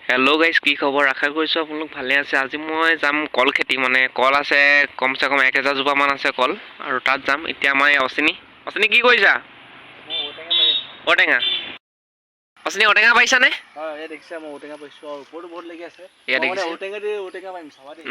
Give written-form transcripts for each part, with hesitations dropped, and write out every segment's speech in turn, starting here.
Hello' guys, কি খবৰ? আশা কৰিছোঁ আপোনালোক ভালে আছে। আজি মই যাম কল খেতি, মানে কল আছে কমচে কম 1000 জোপামান আছে কল, আৰু তাত যাম। এতিয়া আমাৰ এই অচিনি কি কৰিছা? ঔটেঙা অচিনি ঔটেঙা পাৰিছানে? হয়, এই দেখিছা মই ঔটেঙা পাইছোঁ আৰু ওপৰতো বহুত লাগি আছে। এয়া মই মানে দেখিছে ঔটেঙা পাৰিম চাবা দেই।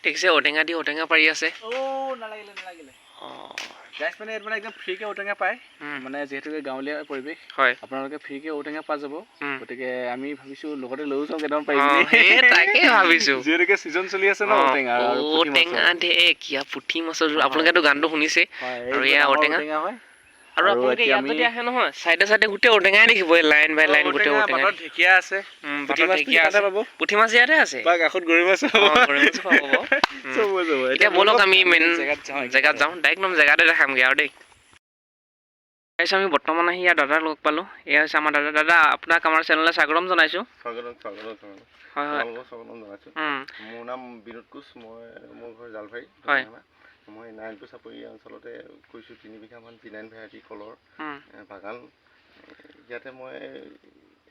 দেখিছে ঔটেঙা পাৰি আছে। নালাগিলে। গাইছ মানে ইয়াত মানে একদম ফ্ৰীকে ঔটেঙা পায়, মানে যিহেতুকে গাঁৱলীয়া পৰিৱেশ, হয়, আপোনালোকে ফ্ৰীকে ঔটেঙা পোৱা যাব। গতিকে আমি ভাবিছোঁ লগতে লৈও যাওঁ কেইটামান পাৰি অঁ, পিনি। তাকে ভাবিছোঁ। যিহেতুকে ছিজন চলি আছে ন ঔটেঙা আৰু পুঠি মাছৰ। ঔটেঙা কিয়া পুঠি মাছৰ জোল, আপোনালোকেতো গানটো শুনিছে। হয়, আৰু এইবোৰ এয়া ডাঙৰ ঔটেঙা। হয়। আৰু আপোনালোকে এতিয়া ইয়াত আমি যদি আহে নহয়, চাইডে গোটেই ঔটেঙাই দেখিব, লাইন বাই লাইন গোটেই ঔটেঙা। বাটত ঢেকীয়া আছে, পুঠি বাটত মাছটো ঢেকীয়া তাতে আছে, পাব, পুঠি মাছ ইয়াতে আছে, বা কাষত গৰৈ মাছ পাব, গৰৈ মাছো পাব বাৰু। চব হৈ যাব। এতিয়া ব'লক আমি মেইন জেগাত যাওঁ। যাওঁ, ডাইৰেক্ট জেগাতে দেখামগৈ আৰু দেই। তাৰপিছত আমি বৰ্তমান আহি ইয়াত দাদা লগ পালোঁ। এয়া হৈছে আমাৰ দাদা। আপোনাক আমাৰ চেনেললৈ স্বাগতম জনাইছোঁ। হয় হয়। মোৰ নাম বিনোদ কোচ, মোৰ ঘৰ জালভাৰী। হয়। মই নাৰায়ণপুৰ চাপৰি অঞ্চলতে কৰিছোঁ 3 বিঘামান জিনাইন ভেৰাইটি কলৰ বাগান। ইয়াতে মই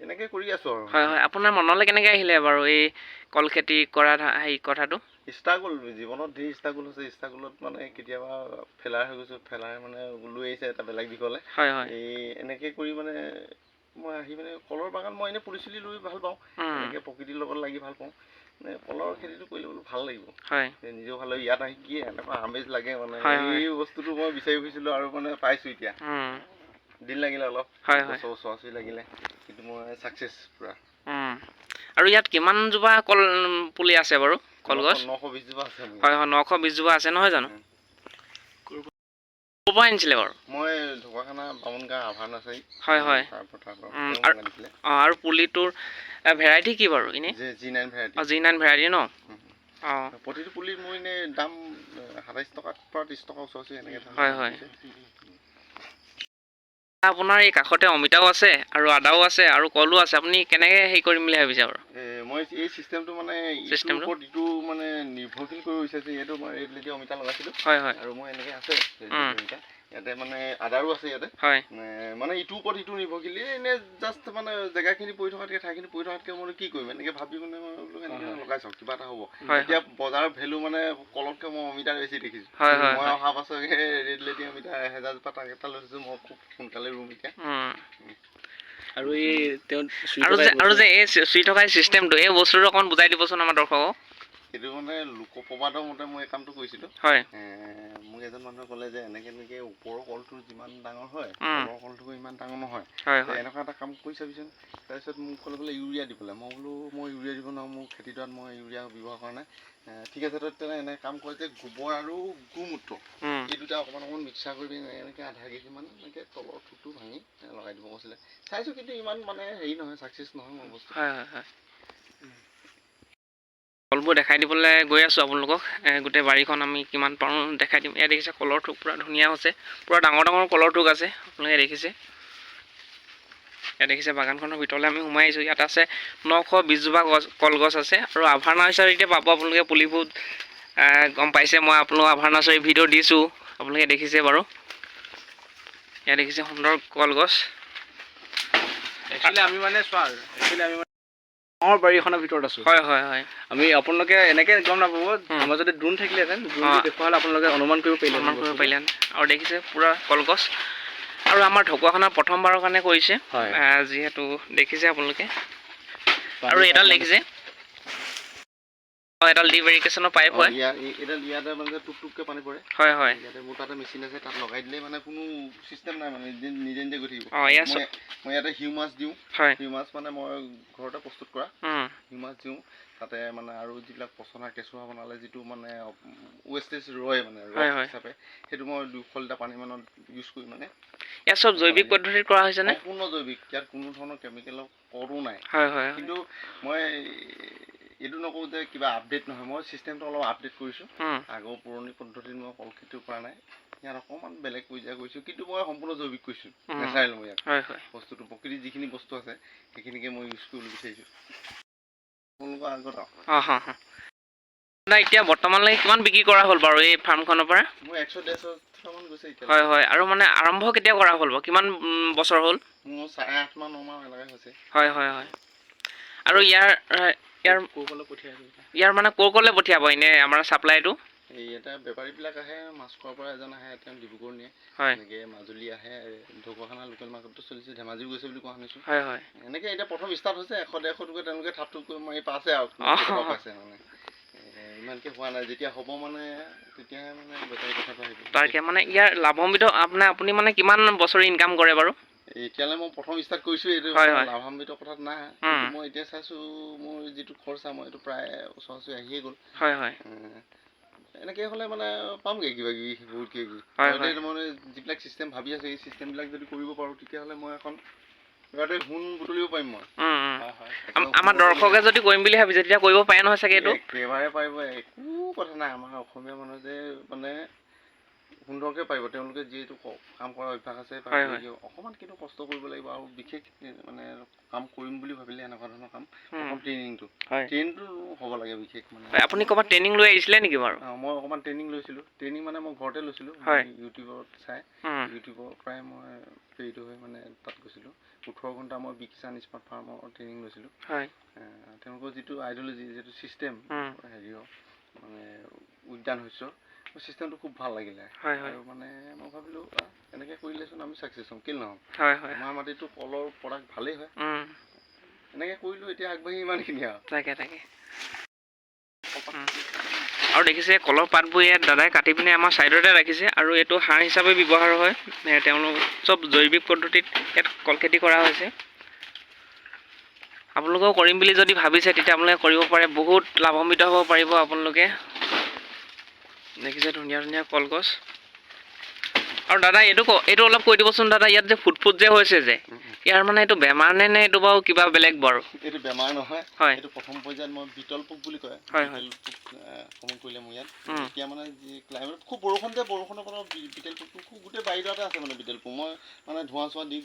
এনেকৈ কৰি আছোঁ আৰু। হয় হয়। আপোনাৰ মনলৈ কেনেকৈ আহিলে বাৰু এই কল খেতি কৰা কথাটো? ষ্ট্ৰাগল, জীৱনত ধেৰ ষ্ট্ৰাগল হৈছে। ষ্ট্ৰাগলত মানে কেতিয়াবা ফেলাৰ হৈ গৈছোঁ, ফেলাৰ মানে লৈ আহিছে এটা বেলেগ দিশলৈ। হয় হয়। এই এনেকৈ কৰি মানে মই আহি মানে কলৰ বাগান, মই এনেই পুলি চুলি ৰুই ভাল পাওঁ, এনেকৈ প্ৰকৃতিৰ লগত লাগি ভাল পাওঁ। মানে কলৰ খেতিটো কৰিলে বোলো ভাল লাগিব, হয়, নিজেও ভাল লাগিব। ইয়াত আহি কি এনেকুৱা আমেজ লাগে মানে, হয় হয়। এই বস্তুটো মই বিচাৰি ফুৰিছিলোঁ আৰু মানে পাইছোঁ এতিয়া। দিন লাগিলে অলপ, বছৰ ওচৰা-ওচৰি লাগিলে, কিন্তু মই ছাকচেছ পূৰা। আৰু ইয়াত কিমানজোপা কল পুলি আছে বাৰু? কলগছ 920 জোপা আছে। হয় হয়, 920 জোপা আছে নহয় জানো? ক'ৰ পৰা আনিছিলে বাৰু? মই ঢকুৱাখানা বামুণগাঁও আভাৰ নাৰ্চাৰী। হয় হয়। আৰু পুলিটোৰ ভেৰাইটি কি বাৰু এনেই? G9 variety. G9 ভেৰাইটি ন? অঁ, প্ৰতিটো পুলিত মোৰ এনেই দাম 27 টকাৰ পৰা 30 টকা ওচৰা-ওচৰি এনেকৈ দাম। হয় হয়। আপোনাৰ এই কাষতে অমিতাও আছে আৰু আদাও আছে আৰু কলো আছে। আপুনি কেনেকৈ হেৰি কৰিম বুলি ভাবিছে বাৰু? মই এই চিষ্টেমটো মানে ইটোৰ ওপৰত ইটো মানে নিৰ্ভৰশীল কৰিব বিচাৰিছোঁ। যিহেতু মই ৰেড লেডি অমিতা লগাইছিলোঁ, হয় হয়, আৰু মই এনেকৈ আছে অমিতা। ইয়াতে মানে আদাৰো আছে ইয়াতে। হয়, মানে ইটোৰ ওপৰত ইটো নিৰ্ভৰশীল। এনেই জাষ্ট মানে জেগাখিনি পৰি থকাতকৈ, ঠাইখিনি পৰি থকাতকৈ মই কি কৰিম এনেকৈ ভাবি মানে মই বোলো এনেকৈ লগাই চাওঁ, কিবা এটা হ'ব। এতিয়া বজাৰৰ ভেলু মানে কলতকৈ মই অমিতাৰ বেছি দেখিছোঁ। মই অহা বছৰকৈ ৰেড লেডি অমিতা 1000 জোপা টাৰ্গেট এটা লৈছোঁ। মই খুব সোনকালে ৰুম এতিয়া। আৰু এই যে এই চুই থকা চিষ্টেমটো, এই বস্তুটো অকণমান বুজাই দিবচোন আমাৰ দৰ্শকক। সেইটো মানে লোকপ্ৰবাদৰ মতে মই এই কামটো কৰিছিলোঁ। হয়। মোক এজন মানুহে ক'লে যে এনেকৈ ওপৰৰ কলটো যিমান ডাঙৰ হয়, তলৰ কলটো ইমান ডাঙৰ নহয়। এনেকুৱা এটা কাম কৰি চাবিচোন। তাৰপিছত মোক ক'লে বোলে ইউৰিয়া দিবলৈ। মই বোলো মই ইউৰিয়া দিব নোৱাৰোঁ, মোৰ খেতিডৰাত মই ইউৰিয়া ব্যৱহাৰ কৰা নাই। ঠিক আছে, তেনে এনেকৈ কাম কৰে যে গোবৰ আৰু গোমূত্ৰ, এই দুটা অকণমান মিক্সাৰ কৰি এনেকৈ আধা কেজিমান এনেকৈ তলৰ থোকটো ভাঙি লগাই দিব কৈছিলে। চাইছোঁ, কিন্তু ইমান মানে হেৰি নহয়, ছাকচেছ নহয় মোৰ বস্তু। হয় হয় হয়। কলবোৰ দেখাই দিবলৈ গৈ আছোঁ আপোনালোকক। গোটেই বাৰীখন আমি কিমান পাৰোঁ দেখাই দিম। এয়া দেখিছে কলৰ থোক পূৰা ধুনীয়া হৈছে, পূৰা ডাঙৰ ডাঙৰ কলৰ থোক আছে, আপোনালোকে দেখিছে। ইয়াত দেখিছে বাগানখনৰ ভিতৰলৈ আমি সোমাই আহিছোঁ। ইয়াত আছে 920 জোপা কলগছ আছে। আৰু আভাৰ নাৰ্চাৰীতে পাব আপোনালোকে পুলিবোৰ। গম পাইছে, মই আপোনালোকক আভাৰ নাৰ্চাৰী ভিডিঅ' দিছোঁ, আপোনালোকে দেখিছে বাৰু। ইয়াত দেখিছে সুন্দৰ কলগছ। আমি মানে ডাঙৰ বাৰী এখনৰ ভিতৰত আছোঁ। হয় হয় হয়। আমি আপোনালোকে এনেকৈ গম নাপাব, আমাৰ যদি ড্ৰোন থাকিলেহেঁতেন, ড্ৰোনটো দেখুৱা হ'লে আপোনালোকে অনুমান কৰিব পাৰিলেহেঁতেন। আৰু দেখিছে পূৰা কলগছ। আৰু আমাৰ ঢকুৱাখানাৰ প্ৰথমবাৰৰ কাৰণে কৰিছে, যিহেতু দেখিছে আপোনালোকে। আৰু এডাল দেখিছে, এডাল ডি ভেৰিকেশ্যনৰ পাইপ হয়। ইয়াতে মানে টুক-টুককৈ পানী পৰে। হয় হয়। ইয়াতে মোৰ তাতে মেচিন আছে, তাত লগাই দিলে মানে কোনো চিষ্টেম নাই, মানে নিজে নিজে গৈ থাকিব। মই ইয়াতে হিউমাছ দিওঁ। হিউমাছ মানে মই ঘৰতে প্ৰস্তুত কৰা হিউমাছ দিওঁ। তাতে মানে আৰু যিবিলাক পচনা কেঁচুৱা বনালে যিটো মানে ৱেষ্টেজ ৰয়, মানে ৰস হিচাপে, সেইটো মই 200 লিটাৰ পানী মানত ইউজ কৰি মানে। ইয়াত চব জৈৱিক পদ্ধতিত কৰা হৈছেনে? সম্পূৰ্ণ জৈৱিক, ইয়াত কোনো ধৰণৰ কেমিকেলৰ কৰো নাই। কিন্তু মই এইটো নকওঁ যে কিবা আপডেট নহয়, মই চিষ্টেমটো অলপ আপডেট কৰিছোঁ। আগৰ পুৰণি পদ্ধতিত মই কল খেতিও কৰা নাই, ইয়াত অকণমান বেলেগ পৰ্যায়ে কৰিছোঁ, কিন্তু মই সম্পূৰ্ণ জৈৱিক কৰিছোঁ, নেচাৰেল। মই ইয়াত বস্তুটো প্ৰকৃতিৰ যিখিনি বস্তু আছে সেইখিনিকে মই ইউজ কৰিবলৈ বিচাৰিছোঁ আপোনালোকৰ আগত। আপোনাৰ এতিয়া বৰ্তমানলৈকে কিমান বিক্ৰী কৰা হ'ল বাৰু এই ফাৰ্মখনৰ পৰা? মোৰ 100-150মান গৈছে এতিয়া। হয় হয়, আৰু মানে আৰম্ভ কেতিয়া কৰা হ'ল বাৰু, কিমান বছৰ হ'ল? মোৰ 8.5 মান 9 মান এনেকৈ হৈছে। হয় হয় হয়। আৰু ইয়াৰ মানে ক'লৈ পঠিয়াব এনেই আমাৰ ছাপ্লাইটো? এই এটা বেপাৰীবিলাক আহে, মাছখোৱাৰ পৰা এজন আহে, তেওঁ ডিব্ৰুগড় নিয়ে। হয়। এনেকৈ মাজুলী আহে, ঢকুৱাখানা লোকেল মাৰ্কেটটো চলিছে, ধেমাজিও গৈছে বুলি কোৱা শুনিছোঁ। হয় হয়। এনেকৈ এতিয়া প্ৰথম ষ্টাৰ্ট হৈছে, 100-150 টকা তেওঁলোকে থাপ মাৰি পাইছে আৰু পাইছে মানে। ইমানকৈ হোৱা নাই, যেতিয়া হ'ব মানে তেতিয়াহে মানে বেপাৰী কথাটো আহিব। তাকে মানে ইয়াৰ লাভান্বিত আপুনি মানে কিমান বছৰি ইনকাম কৰে বাৰু? এতিয়ালৈ মই প্ৰথম ষ্টাৰ্ট কৰিছোঁ, এইটো লাভান্বিত কথাত নাই। কিন্তু মই এতিয়া চাইছোঁ মোৰ যিটো খৰচা মই এইটো প্ৰায় ওচৰা-ওচৰি আহিয়ে গ'ল। হয় হয়। এনেকৈ হ'লে মানে পামগৈ কিবা কিবি বহুত কিবা কিবি। মানে যিবিলাক চিষ্টেম ভাবি আছোঁ, এই চিষ্টেমবিলাক যদি কৰিব পাৰোঁ তেতিয়াহ'লে মই এখন ইয়াতে সোণ বুটলিব পাৰিম মই। আমাৰ দৰ্শকে যদি কৰিম বুলি ভাবিছে তেতিয়া কৰিব পাৰে নহয় চাগে এইটো? একেবাৰে পাৰিব, একো কথা নাই। আমাৰ অসমীয়া মানুহে যে মানে সুন্দৰকৈ পাৰিব, তেওঁলোকে যিহেতু কাম কৰা অভ্যাস আছে, অকণমান কিন্তু কষ্ট কৰিব লাগিব। আৰু বিশেষ মানে কাম কৰিম বুলি ভাবিলে এনেকুৱা ধৰণৰ কাম, অকণ ট্ৰেইনিংটো হ'ব লাগে বিশেষ মানে। আপুনি ক'ৰবাত ট্ৰেইনিং লৈ আহিছিলে নেকি বাৰু? মই অকণমান ট্ৰেইনিং লৈছিলোঁ। ট্ৰেইনিং মানে মই ঘৰতে লৈছিলোঁ, ইউটিউবত চাই। ইউটিউবৰ পৰাই মই প্ৰেৰিত হৈ মানে তাত গৈছিলোঁ। 18 ঘণ্টা মই বিকিষাণ স্মাৰ্ট ফাৰ্মৰ ট্ৰেইনিং লৈছিলোঁ। তেওঁলোকৰ যিটো আইডিয়লজি, যিটো ছিষ্টেম হেৰিয়ৰ মানে উদ্যান শস্য, চিষ্টেমটো খুব ভাল লাগিলে। আৰু মানে মই ভাবিলোঁ এনেকৈ কৰিলেচোন আমি ছাকচেছ হ'ম, কেলৈ নহ'ম। আমাৰ মাটিতো কলৰ প্ৰডাক্ট ভালেই হয়। এনেকৈ কৰিলোঁ, এতিয়া আগবাঢ়ি ইমানখিনি আৰু। তাকে। আৰু দেখিছে কলৰ পাতবোৰ ইয়াত দাদাই কাটি পিনে আমাৰ ছাইডতে ৰাখিছে, আৰু এইটো সাৰ হিচাপে ব্যৱহাৰ হয়। তেওঁলোক চব জৈৱিক পদ্ধতিত ইয়াত কল খেতি কৰা হৈছে। আপোনালোকেও কৰিম বুলি যদি ভাবিছে তেতিয়া আপোনালোকে কৰিব পাৰে, বহুত লাভান্বিত হ'ব পাৰিব আপোনালোকে। দেখিছে ধুনীয়া ধুনীয়া কলগছ। আৰু দাদা এইটো অলপ কৈ দিবচোন দাদা, ইয়াত যে ফুট যে হৈছে যে, ইয়াৰ মানে এইটো বেমাৰ নে এইটো বাৰু কিবা বেলেগ বাৰু? এইটো বেমাৰ নহয়, এইটো প্ৰথম পৰ্যায়ত মই বিটল পোক বুলি কয়। বিটল পোক আক্ৰমণ কৰিলে মোৰ ইয়াত। এতিয়া মানে যি ক্লাইমেট খুব বৰষুণৰ পৰা বিটেল পোকটো খুব গোটেই বাৰীডৰাতে আছে মানে বিটেল পোক। মই মানে ধোঁৱা দি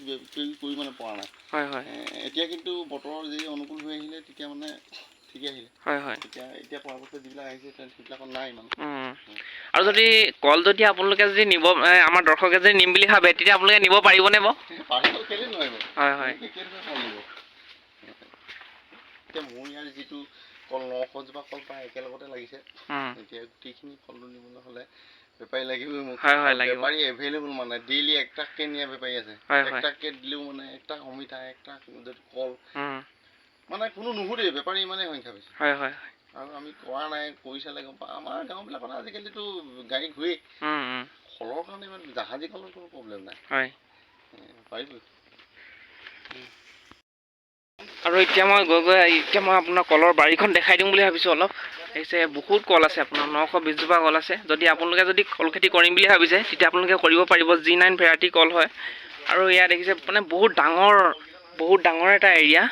কৰি মানে পৰা নাই। এতিয়া কিন্তু বতৰৰ যি অনুকূল হৈ আহিলে তেতিয়া মানে ঠিকে আহিলে। এতিয়া পৰাপক্ষত যিবিলাক আহিছে সেইবিলাকত নাই ইমান। আৰু যদি কল যদি আপোনালোকে যদি নিব, আমাৰ দৰ্শকে যদি নিম বুলি ভাবে তেতিয়া আপোনালোকে নিব পাৰিবনে বাৰু? পাৰিব, কেলৈ নোৱাৰিব। এতিয়া মোৰ ইয়াৰ যিটো কল 900 জোপা কল প্ৰায় একেলগতে লাগিছে। এতিয়া গোটেইখিনি কলটো নিবলৈ হ'লে বেপাৰী লাগিবই মোক। বেপাৰী এভেইলেবল মানে ডেইলি 1 ট্ৰাককৈ নিয়া বেপাৰী আছে। 1 ট্ৰাককৈ দিলেও মানে 1 ট্ৰাক অমিতা, 1 ট্ৰাক কল মানে কোনো নুসুধেই, বেপাৰী ইমানেই সংখ্যা বেছি। আৰু আমি কৰা নাই, কৰি চালে গম পাওঁ। আমাৰ গাঁওবিলাকত আজিকালিতো গাড়ী ঘূৰেই। কলৰ কাৰণে ইমান জাহাজী কলৰ কোনো প্ৰব্লেম নাই। পাৰিব। আৰু এতিয়া মই আপোনাৰ কলৰ বাৰীখন দেখাই দিম বুলি ভাবিছোঁ অলপ। দেখিছে বহুত কল আছে, আপোনাৰ 920 জোপা কল আছে। যদি আপোনালোকে কল খেতি কৰিম বুলি ভাবিছে তেতিয়া আপোনালোকে কৰিব পাৰিব। G9 ভেৰাইটি কল হয়। আৰু ইয়াত দেখিছে মানে বহুত ডাঙৰ এটা এৰিয়া।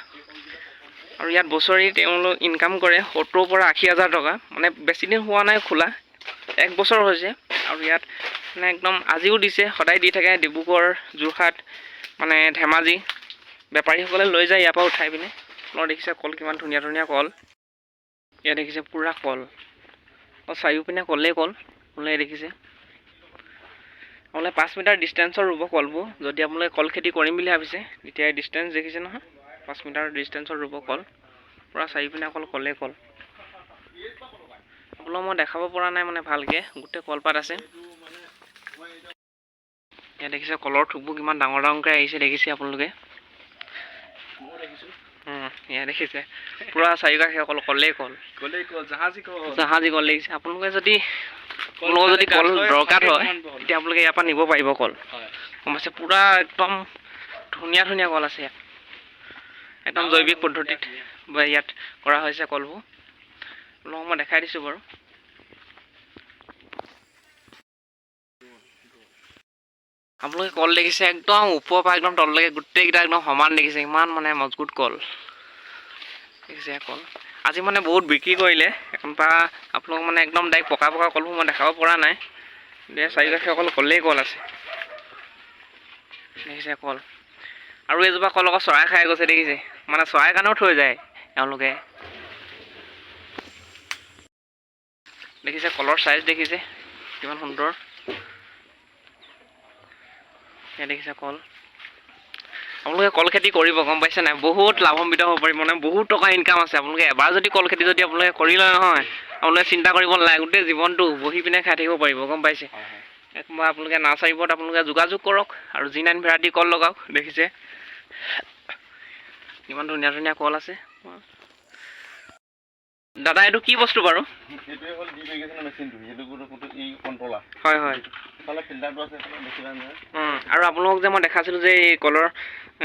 আৰু ইয়াত বছৰি তেওঁলোক ইনকাম কৰে 70,000 পৰা 80,000 টকা। মানে বেছি দিন হোৱা নাই খোলা, 1 বছৰ হৈছে। আৰু ইয়াত মানে একদম আজিও দিছে, সদায় দি থাকে। ডিব্ৰুগড়, যোৰহাট, মানে ধেমাজি বেপাৰীসকলে লৈ যায় ইয়াৰ পৰা উঠাই পিনে। আপোনাৰ দেখিছে কল কিমান ধুনীয়া ধুনীয়া কল। ইয়াত দেখিছে পুৰা কল, চাৰিওপিনে কলেই কল। আপোনালোকে দেখিছে আপোনালোকে 5 মিটাৰ ডিষ্টেঞ্চৰ ৰুব কলবোৰ। যদি আপোনালোকে কল খেতি কৰিম বুলি ভাবিছে তেতিয়া ডিষ্টেঞ্চ দেখিছে নহয়, 5 মিটাৰ ডিষ্টেঞ্চৰ ৰুব কল। পুৰা চাৰিওপিনে অকল কলেই কল। আপোনালোকক মই দেখাব পৰা নাই মানে ভালকৈ, গোটেই কলপাত আছে। ইয়াত দেখিছে কলৰ থোকবোৰ কিমান ডাঙৰকৈ আহিছে, দেখিছে আপোনালোকে। ইয়াত দেখিছে পুৰা চাৰিওকাষে অকল কলেই কল, জাহাজী কল দেখিছে। আপোনালোকে যদি কল দৰকাৰ হয় তেতিয়া আপোনালোকে ইয়াৰ পৰা নিব পাৰিব কল। গম পাইছে, পুৰা একদম ধুনীয়া ধুনীয়া কল আছে ইয়াত। একদম জৈৱিক পদ্ধতিত ইয়াত কৰা হৈছে কলবোৰ। আপোনালোকক মই দেখাই দিছোঁ বাৰু। আপোনালোকে কল দেখিছে একদম ওপৰৰ পৰা একদম তললৈকে গোটেইকেইটা একদম সমান দেখিছে, ইমান মানে মজবুত কল দেখিছে কল। আজি মানে বহুত বিক্ৰী কৰিলে, পৰা আপোনালোক মানে একদম ডাইৰেক্ট পকা কলবোৰ মই দেখাব পৰা নাই। চাৰিওকাষে অকল কলেই কল আছে, দেখিছে কল। আৰু এজোপা কল আকৌ চৰাই খাই গৈছে দেখিছে, মানে চৰাই কাৰণেও থৈ যায় এওঁলোকে। দেখিছে কলৰ চাইজ দেখিছে কিমান সুন্দৰ। এয়া দেখিছে কল। আপোনালোকে কল খেতি কৰিব গম পাইছে নাই, বহুত লাভান্বিত হ'ব পাৰিব, মানে বহুত টকা ইনকাম আছে। আপোনালোকে এবাৰ যদি কল খেতি যদি আপোনালোকে কৰি লয় নহয়, আপোনালোকে চিন্তা কৰিব নালাগে, গোটেই জীৱনটো বহি পিনে খাই থাকিব পাৰিব গম পাইছে। মই আপোনালোকে নাৰ্চাৰীবোৰত আপোনালোকে যোগাযোগ কৰক আৰু G9 ভেৰাইটি কল লগাওক। দেখিছে ইমান ধুনীয়া ধুনীয়া কল আছে। দাদা এইটো কি বস্তু বাৰু? এইটোৱে হ'ল ডিভেগেশ্যন মেচিনটো, এইটো এই কণ্ট্ৰলাৰ। হয় হয়। ইফালে ফিল্টাৰটো আছে, ইফালে দেখিবা নহয়। আৰু আপোনালোকক যে মই দেখাইছিলোঁ যে এই কলৰ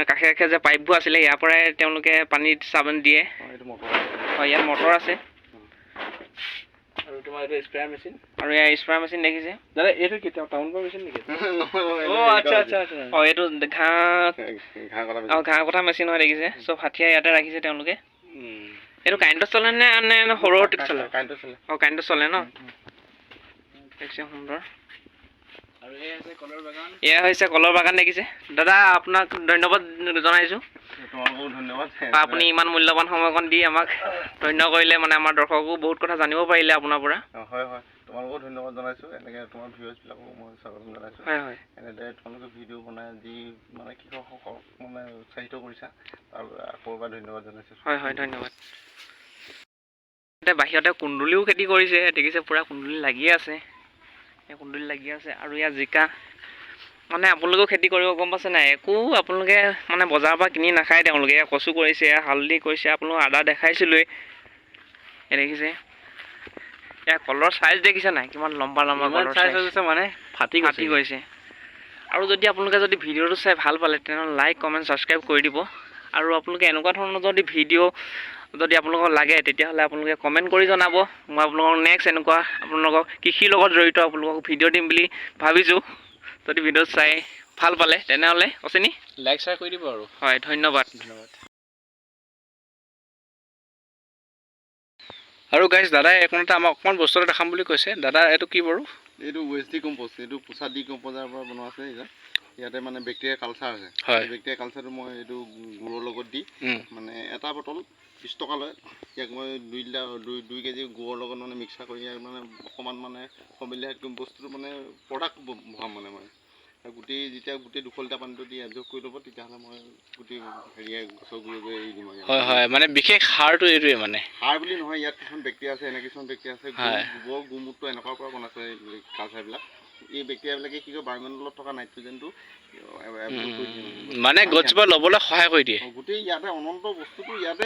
কাষে কাষে যে পাইপবোৰ আছিলে, ইয়াৰ পৰাই তেওঁলোকে পানীত চাবোন দিয়ে। এইটো মটৰ। হয়, ইয়াত মটৰ আছে। আৰু তোমাৰ এইটো স্প্ৰেয়াৰ মেচিন। আৰু ইয়াৰ স্প্ৰেয়াৰ মেচিন দেখিছে। দাদা এইটো কি টাউন পৰা মেচিন নেকি? এইটো ঘাঁহ কটা মেচিন হয় দেখিছে। চব হাঠিয়া ইয়াতে ৰাখিছে তেওঁলোকে। এইটো কাৰেণ্টত চলে নে সৰু চলে? কাৰেণ্টত চলে ন? দেখিছে সুন্দৰ। আৰু এই আছে কলৰ বাগান। এয়া হৈছে কলৰ বাগান দেখিছে। দাদা আপোনাক ধন্যবাদ জনাইছোঁ। তোমালোকো ধন্যবাদ। আপুনি ইমান মূল্যৱান সময়কণ দি আমাক ধন্য কৰিলে, মানে আমাৰ দৰ্শকো বহুত কথা জানিব পাৰিলে আপোনাৰ পৰা। হয় হয়, তোমালোকো ধন্যবাদ জনাইছোঁ। এনেকৈ তোমাৰ ভিউৱাৰ্ছবিলাকো মই স্বাগতম জনাইছোঁ। হয় হয়। এনেদৰে তোমালোকে ভিডিঅ' বনাই যি মানে কৃষকসকলক মানে উৎসাহিত কৰিছা, তাৰ আকৌ এবাৰ ধন্যবাদ জনাইছোঁ। হয় হয়, ধন্যবাদ। বাহিৰতে কুন্দুলিও খেতি কৰিছে দেখিছে, পূৰা কুন্দুলি লাগি আছে। কুন্দুলি লাগি আছে আৰু ইয়াত জিকা, মানে আপোনালোকেও খেতি কৰিব গম পাইছে নাই। একো আপোনালোকে মানে বজাৰৰ পৰা কিনি নাখায় তেওঁলোকে। কচু কৰিছে, হালধি কৰিছে, আপোনালোকক আদা দেখাইছিলোঁৱেই। দেখিছে এয়া কলৰ চাইজ দেখিছে নাই, কিমান লম্বা লম্বা কলৰ চাইজ হৈছে, মানে ফাটি গৈছে। আৰু যদি আপোনালোকে যদি ভিডিঅ'টো চাই ভাল পালে, তেনেহ'লে লাইক কমেণ্ট ছাবস্ক্ৰাইব কৰি দিব। আৰু আপোনালোকে এনেকুৱা ধৰণৰ যদি ভিডিঅ' যদি আপোনালোকক লাগে, তেতিয়াহ'লে আপোনালোকে কমেণ্ট কৰি জনাব। মই আপোনালোকক নেক্সট এনেকুৱা আপোনালোকক কৃষিৰ লগত জড়িত আপোনালোকক ভিডিঅ' দিম বুলি ভাবিছোঁ। যদি ভিডিঅ' চাই ভাল পালে তেনেহ'লে অচিনি লাইক শ্বেয়াৰ কৰি দিব আৰু। হয়, ধন্যবাদ। আৰু গাইজ দাদাই এইকণতে আমাক অকণমান বস্তু এটা দেখাম বুলি কৈছে। দাদা এইটো কি বাৰু? এইটো ৱেষ্ট ডিকম্প'জ, এইটো পোচা ডিকম্প'জাৰ পৰা বনোৱা আছে। ইয়াতে মানে বেক্টেৰিয়া কালচাৰ আছে। হয়, বেক্টেৰিয়া কালচাৰটো মই এইটো গুৰৰ লগত দি মানে এটা বটল 20 টকা লয়। ইয়াক মই 2 কেজি গুৰৰ লগত মানে মিক্সাৰ কৰি ইয়াক মানে অকণমান মানে বস্তুটো মানে প্ৰডাক্ট ভৰাম মানে মই। যেতিয়া গোটেই 2 লিটাৰ পানীটো দি এবজৰ্ব কৰি ল'ব, তেতিয়াহ'লে মই গোটেই হেৰিয়াই গছৰ গুৰিয়ে এৰি দিম। হয় হয়, মানে বিশেষ সাৰটো এইটোৱে মানে। সাৰ বুলি নহয়, ইয়াত কিছুমান বেক্টেৰিয়া আছে, এনে কিছুমান বেক্টেৰিয়া আছে। গোবৰ গোমূত্ৰ এনেকুৱাৰ পৰা বনাইছে এই কালচাৰবিলাক। এই বেক্টেৰিয়াবিলাকে কি কয়, বায়ুমণ্ডলত থকা নাইট্ৰজেনটো মানে গছজোপা ল'বলৈ সহায় কৰি দিয়ে। গোটেই ইয়াতে অনন্ত বস্তুটো ইয়াতে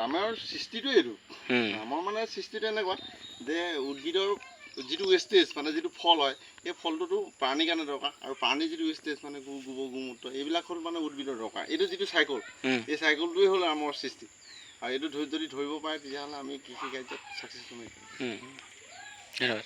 আমাৰ সৃষ্টিটোৱে এইটো। আমাৰ মানে সৃষ্টিটো এনেকুৱা যে উদ্ভিদৰ যিটো ৱেষ্টেজ মানে যিটো ফল হয়, সেই ফলটোতো প্ৰাণীৰ কাৰণে দৰকাৰ। আৰু প্ৰাণীৰ যিটো ৱেষ্টেজ মানে গোবৰ গোমূত্ৰ, এইবিলাক হ'ল মানে উদ্ভিদৰ দৰকাৰ। এইটো যিটো চাইকল, এই চাইকলটোৱে হ'ল আমাৰ সৃষ্টি। আৰু এইটো যদি ধৰিব পাৰে, তেতিয়াহ'লে আমি কৃষি কাৰ্যত ছাকচেছফুল হ'ম।